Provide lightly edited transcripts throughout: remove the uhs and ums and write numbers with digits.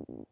Come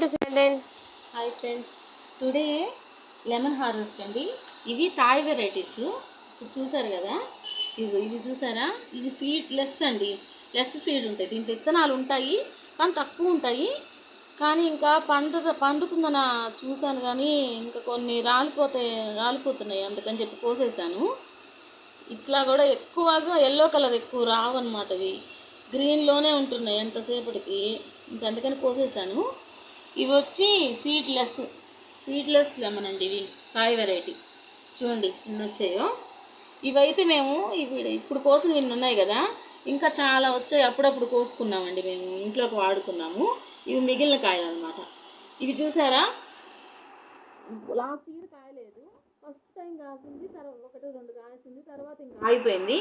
to Sweden. Hi friends, today lemon harvest అండి. ఇవి Thai varieties. ఇప్పుడు చూసారు కదా, ఇవి చూసారా, ఇవి సీడ్ లెస్ అండి. లెస్ సీడ్ ఉంటాయి దీంట్లో. విత్తనాలు ఉంటాయి కానీ తక్కువ ఉంటాయి. కానీ ఇంకా పండుతుందని చూశాను కానీ ఇంకా కొన్ని రాలిపోతున్నాయి. అందుకని చెప్పి కోసేసాను. ఇట్లా కూడా ఎక్కువగా ఎల్లో కలర్ ఎక్కువ రావన్నమాట. ఇవి గ్రీన్లోనే ఉంటున్నాయి ఎంతసేపటికి. ఇంకా అందుకని కోసేసాను. ఇవి వచ్చి సీడ్లెస్ లెమన్ అండి. ఇవి థాయ్ వెరైటీ. చూడండి ఎన్ని వచ్చాయో. ఇవైతే మేము ఇప్పుడు కోసం ఇన్ని ఉన్నాయి కదా, ఇంకా చాలా వచ్చాయి. అప్పుడప్పుడు కోసుకున్నామండి, మేము ఇంట్లోకి వాడుకున్నాము. ఇవి మిగిలిన కాయలు అనమాట. ఇవి చూసారా, లాస్ట్ ఇయర్ కాయలేదు. ఫస్ట్ టైం కాసింది, తర్వాత 1-2 కాసింది, తర్వాత ఇంకా ఆగిపోయింది.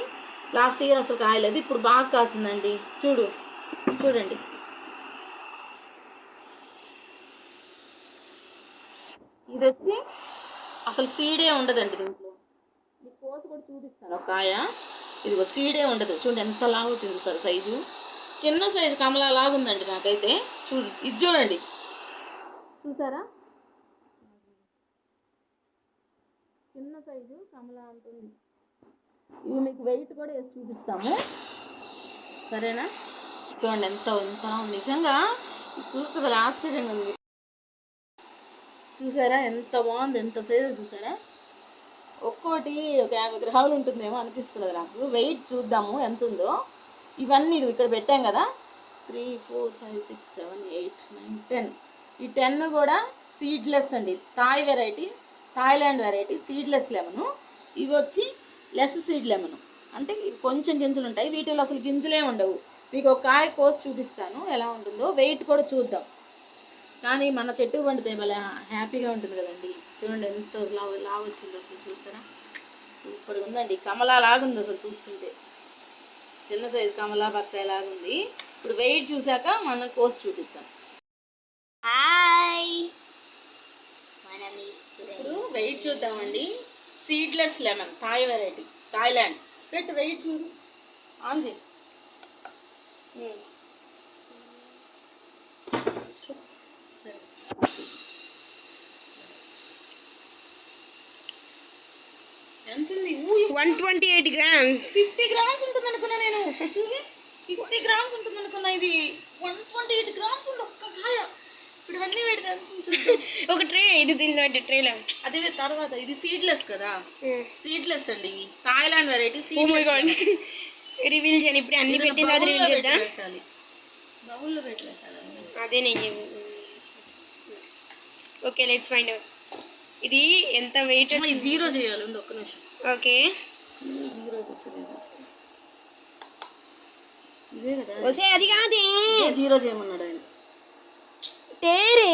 లాస్ట్ ఇయర్ అసలు కాయలేదు, ఇప్పుడు బాగా కాసిందండి. చూడండి. ఇది వచ్చి అసలు సీడే ఉండదండి దీంట్లో. మీకు కోస కూడా చూపిస్తాను ఒక కాయ. ఇదిగో సీడే ఉండదు. చూడండి ఎంత లాగా వచ్చింది సార్ సైజు. చిన్న సైజు కమలా లాగుందండి నాకైతే. ఇది చూడండి, చూసారా, చిన్న సైజు కమలా ఉంటుంది. ఇవి మీకు వెయిట్ కూడా వేసి చూపిస్తాము, సరేనా? చూడండి ఎంత నిజంగా చూస్తే భలే ఆశ్చర్యంగా ఉంది. చూసారా ఎంత బాగుంది, ఎంత సైజు చూసారా. ఒక్కోటి ఒక 50 గ్రాములు ఉంటుందేమో అనిపిస్తున్నది నాకు. వెయిట్ చూద్దాము ఎంత ఉందో. ఇవన్నీ ఇది ఇక్కడ పెట్టాం కదా, 3, 4, 5, 6, 7, 8, 9, 10. ఈ 10 కూడా సీడ్లెస్ అండి. Thailand variety seedless lemon. ఇవి వచ్చి లెస్ సీడ్ లెమను. అంటే ఇవి కొంచెం గింజలు ఉంటాయి, వీటిలో అసలు గింజలే ఉండవు. మీకు ఒక కాయ కోసి చూపిస్తాను ఎలా ఉంటుందో. వెయిట్ కూడా చూద్దాం. కానీ మన చెట్టుకు పండితే భలే హ్యాపీగా ఉంటుంది కదండి. చూడండి ఎంత లావు వచ్చిందో అసలు. చూసారా, సూపర్గా ఉందండి. కమలా లాగుంది అసలు చూస్తుంటే. చిన్న సైజు కమలా బత్తాయి లాగుంది. ఇప్పుడు వెయిట్ చూసాక మనం కోసి చూపిస్తాం. ఇప్పుడు వెయిట్ చూద్దామండి. Seedless lemon Thai variety, Thailand. పెట్టు వెయిట్ చూడు, ఆన్ చేయి. ఎంత ఉంది? 128 grams. 50 గ్రామ్స్ ఉంటుంది అనుకున్నా నేను. చూడు, 50 గ్రామ్స్ ఉంటుంది అనుకున్నా. ఇది 128 గ్రామ్స్ ఉంది ఒక్క కాయ. ఇప్పుడు ఇవన్నీ పెడతాం చూద్దాం. ఒక ట్రే ఇది, దీంట్లో ట్రేలో. అదే తర్వాత ఇది సీడ్లెస్ కదా, సీడ్లెస్ అండి. ఇవి థాయిలాండ్ వెరైటీ సీడ్లెస్. రివీల్ చేయని ఇప్పుడు అన్ని పెట్టిన తర్వాత రివీల్ చేద్దాం. బౌల్లో పెట్టి పెట్టాలండి. అదే నేను ఓకే లెట్స్ ఫైండ్ అవుట్. ఇది ఎంత వెయిట్? ఇది జీరో చేయాలండి, ఒక్క నిమిషం. ఓకే జీరో చేసేది ఇదే కదా. వస్తే అది కాదే, జీరో చేయమన్నాడు ఆయన. టేరే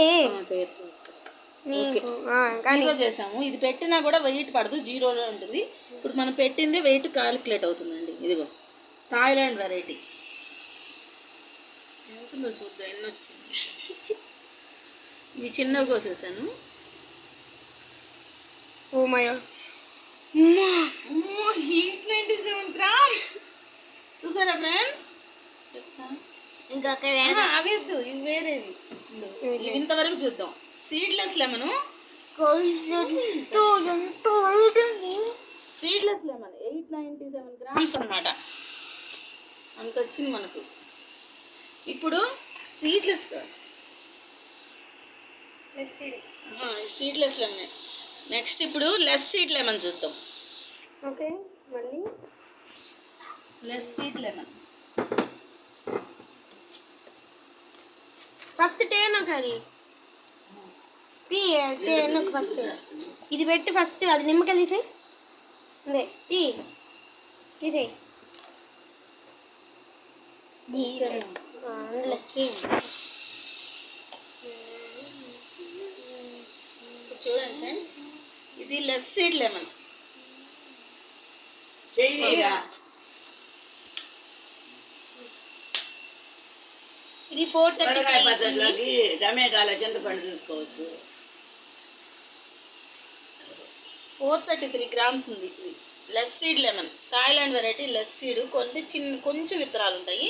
జీరో చేసాము. ఇది పెట్టినా కూడా వెయిట్ పడదు, జీరోలో ఉంటుంది. ఇప్పుడు మనం పెట్టింది వెయిట్ క్యాలిక్యులేట్ అవుతుందండి. ఇదిగో థాయిలాండ్ వెరైటీ ఎంతుందో చూద్దాం, ఎన్ని వచ్చింది. ఇవి చిన్నవి కోసేసాను. ఓ మై హీట్ 97 grams చూసారా ఫ్రెండ్స్? చెప్తాను ఇంకా అవి వద్దు, ఇవి వేరేవి. ఇవి ఇంతవరకు చూద్దాం. Seedless lemon, seedless lemon 897 grams అన్నమాట. అంత వచ్చింది మనకు. ఇప్పుడు సీడ్లెస్ సీడ్లెస్ లెమన్. నెక్స్ట్ ఇప్పుడు లెస్ సీడ్ లెమన్ చూద్దాం. ఓకే మళ్ళీ లెస్ సీడ్ లెమన్. ఫస్ట్ టేను కానీ తేను ఫస్ట్ ఇది పెట్టి ఫస్ట్ అది నిమ్మకాయ తీసేయి. అదే తీసేయి. అందులో చూడండి ఫ్రెండ్స్, ఇది లెస్ సీడ్ లెమన్. ఇది 433. టమాటాల చింతపండు తీసుకోవచ్చు. 433 grams ఉంది. ఇది less seed lemon, Thailand variety less seed. కొంచెం విత్తనాలు ఉంటాయి.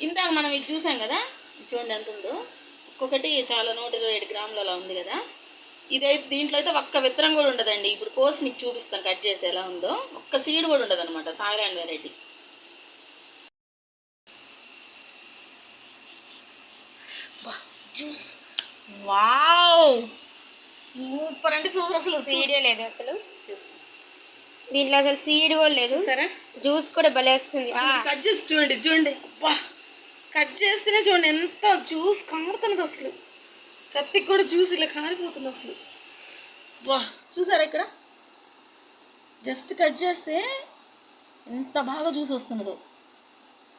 ఇందాక మనం ఇది చూసాం కదా, చూడండి ఎంత ఉందో. ఒక్కొక్కటి చాలా 127 grams అలా ఉంది కదా. ఇదైతే దీంట్లో అయితే ఒక్క విత్తనం కూడా ఉండదండి. ఇప్పుడు కోసి మీకు చూపిస్తాను కట్ చేసి ఎలా ఉందో. ఒక్క సీడ్ కూడా ఉండదు అనమాట Thailand variety. Juice wow, super అంటే సూపర్. అసలు సీడే లేదు అసలు దీంట్లో, అసలు సీడ్ కూడా లేదు. సరే జ్యూస్ కూడా భలే వస్తుంది. కట్ చేసి చూడండి. అబ్బా, కట్ చేస్తేనే చూడండి ఎంత జ్యూస్ కారుతున్నది. అసలు కత్తికి కూడా జ్యూస్ ఇలా కారిపోతుంది అసలు. వా, చూసారా ఇక్కడ జస్ట్ కట్ చేస్తే ఎంత బాగా జ్యూస్ వస్తున్నదో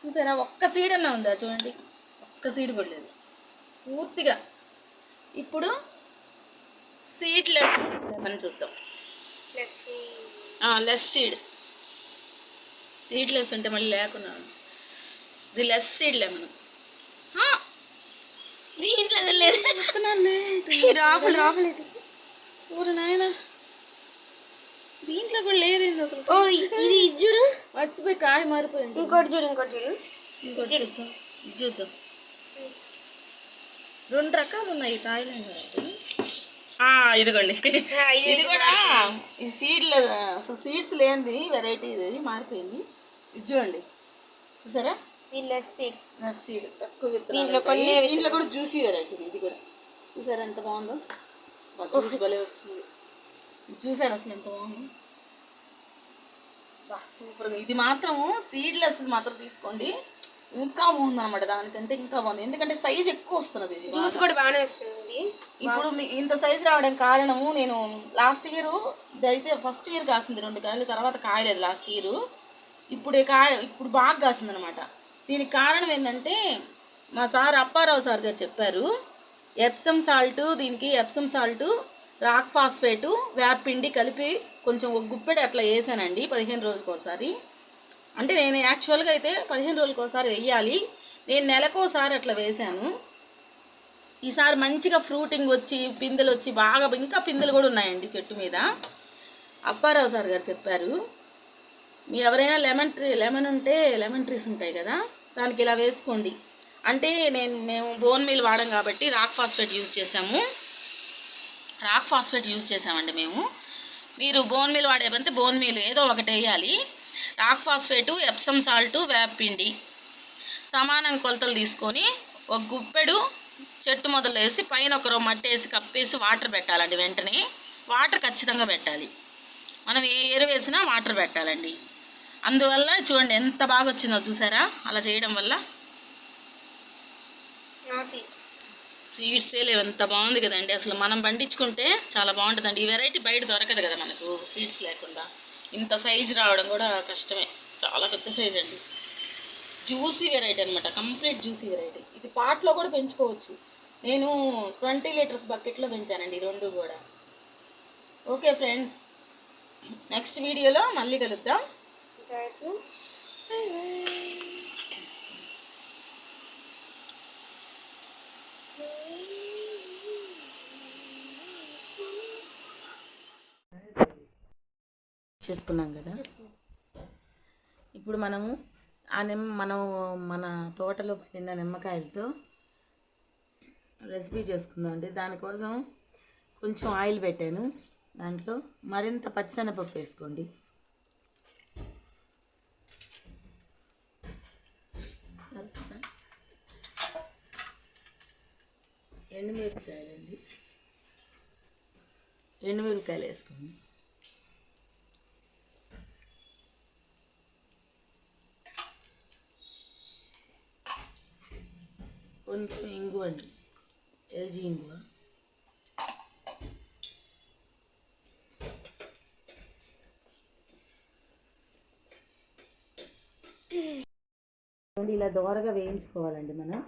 చూసారా. ఒక్క సీడ్ అన్నా ఉందా చూడండి, ఒక్క సీడ్ కూడా లేదు పూర్తిగా. ఇప్పుడు సీడ్లెస్ లెమన్ చూద్దాం. లెస్ సీడ్లెస్ అంటే మళ్ళీ లేకున్నా. ఇది లెస్ సీడ్ లెమన్. దీంట్లో లేదు రాలేదు. ఊరు నాయన, దీంట్లో కూడా లేదేంది అసలు. ఇది చూడు, మర్చిపోయి కాయ మారిపోయింది. ఇంకోటి చూడు. చూద్దాం. 2 రకాలు ఉన్నాయి థాయిలాండ్ వెరైటీ. ఇదిగోండి, ఇది కూడా ఇది సీడ్లెస్, అసలు సీడ్స్ లేనిది వెరైటీ. ఇది మారిపోయింది. ఇది చూడండి, చూసారా. సీడ్ తక్కువ విత్తనాలు. దీంట్లో కూడా జ్యూసీ వెరైటీ. ఇది కూడా చూసారా ఎంత బాగుందో. జ్యూస్ భలే వస్తుంది. చూసారు అసలు ఎంత బాగుందో. సూపర్గా. ఇది మాత్రము సీడ్లెస్ మాత్రం తీసుకోండి, ఇంకా బాగుంది అనమాట. దానికంటే ఇంకా బాగుంది, ఎందుకంటే సైజ్ ఎక్కువ వస్తున్నది. ఇది కూడా బాగానే వస్తుంది. ఇప్పుడు ఇంత సైజ్ రావడానికి కారణము, నేను లాస్ట్ ఇయర్ ఇదైతే ఫస్ట్ ఇయర్ కాసింది 2 కాయలు, తర్వాత కాయలేదు లాస్ట్ ఇయర్. ఇప్పుడు బాగా కాసింది అనమాట. దీనికి కారణం ఏంటంటే మా సార్ అప్పారావు సార్ గారు చెప్పారు. ఎప్సమ్ సాల్ట్, దీనికి ఎప్సమ్ సాల్ట్, రాక్ ఫాస్ఫేటు, వేపపిండి కలిపి కొంచెం ఒక గుప్పెడు అట్లా వేసానండి 15 రోజులకు ఒకసారి. అంటే నేను యాక్చువల్గా అయితే 15 రోజులకు ఒకసారి వేయాలి, నేను నెలకోసారి అట్లా వేసాను. ఈసారి మంచిగా ఫ్రూటింగ్ వచ్చి పిందెలు వచ్చి బాగా, ఇంకా పిందెలు కూడా ఉన్నాయండి చెట్టు మీద. అప్పారావు సార్ గారు చెప్పారు. మీ ఎవరైనా లెమన్ ఉంటే లెమన్ ట్రీస్ ఉంటాయి కదా, దానికి ఇలా వేసుకోండి. అంటే మేము బోన్ మీల్ వాడాం కాబట్టి రాక్ ఫాస్ఫేట్ యూజ్ చేసామండి మేము. మీరు బోన్ మీల్ వాడేమంటే బోన్ మీల్ ఏదో ఒకటి వేయాలి. రాక్ ఫాస్ఫేటు, ఎప్సమ్ సాల్టు, వేపపిండి సమానంగా కొలతలు తీసుకొని ఒక గుప్పెడు చెట్టు మొదలు వేసి పైన ఒక రో మట్టి వేసి కప్పేసి వాటర్ పెట్టాలండి. వెంటనే వాటర్ ఖచ్చితంగా పెట్టాలి. మనం ఏ ఎరువు వేసినా వాటర్ పెట్టాలండి. అందువల్ల చూడండి ఎంత బాగా వచ్చిందో చూసారా. అలా చేయడం వల్ల సీడ్స్. సీడ్సే లేవు, ఎంత బాగుంది కదండి. అసలు మనం పండించుకుంటే చాలా బాగుంటుందండి. ఈ వెరైటీ బయట దొరకదు కదా మనకు సీడ్స్ లేకుండా. ఇంత సైజు రావడం కూడా కష్టమే, చాలా పెద్ద సైజ్ అండి. జ్యూసీ వెరైటీ అనమాట, కంప్లీట్ జ్యూసీ వెరైటీ. ఇది పాట్లో కూడా పెంచుకోవచ్చు. నేను 20 లీటర్స్ బకెట్లో పెంచానండి రెండు కూడా. ఓకే ఫ్రెండ్స్, నెక్స్ట్ వీడియోలో మళ్ళీ కలుద్దాం. చేసుకున్నాం కదా, ఇప్పుడు మనము మన తోటలో పండిన నిమ్మకాయలతో రెసిపీ చేసుకుందాం అండి. దానికోసం కొంచెం ఆయిల్ పెట్టాను, దాంట్లో మరింత పచ్చిశనగపప్పు వేసుకోండి. ఎండుమిరపకాయలు వేసుకోండి. కొంచెం ఇంగువ అండి, ఎల్జీ ఇంగువ. ఇలా దోరగా వేయించుకోవాలండి మనం.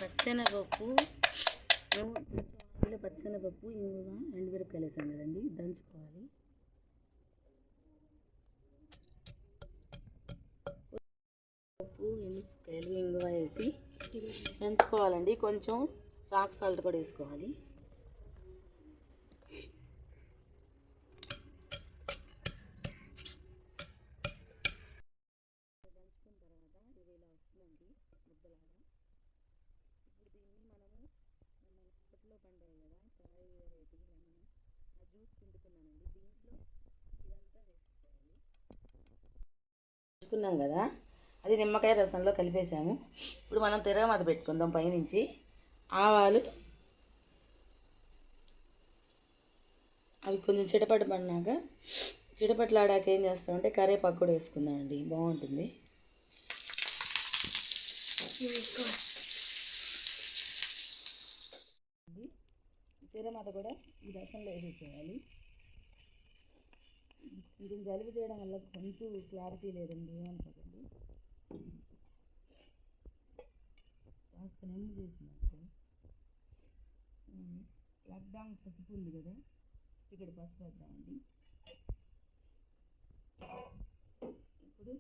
పచ్చెనగపప్పు, పచ్చెనగపప్పు, ఇంగువ, ఎండుమిరపకాయలు వేసాం కదండి, దంచుకోవాలి. పప్పు, ఎండుమిరపకాయలు, ఇంగువ వేసి దంచుకోవాలండి. కొంచెం రాక్ సాల్ట్ కూడా వేసుకోవాలి. వేసుకున్నాం కదా, అది నిమ్మకాయ రసంలో కలిపేసాము. ఇప్పుడు మనం తిరగమాత పెట్టుకుందాం పైనుంచి. ఆవాలు అవి కొంచెం చిటపట్లాడాక ఏం చేస్తామంటే కరివేపాకు కూడా వేసుకుందామండి, బాగుంటుంది. తిరగమాత కూడా ఈ రసంలో వేసేసేయాలి. ఇది జలుబు చేయడం వల్ల గొంతు క్లారిటీ లేదండి, ఏమనుకోకండి. కాస్త నెమ్ము చేసినట్టు లాక్డౌన్ పసుపు ఉంది కదా, ఇక్కడ పసుపు వేద్దామండి. ఇప్పుడు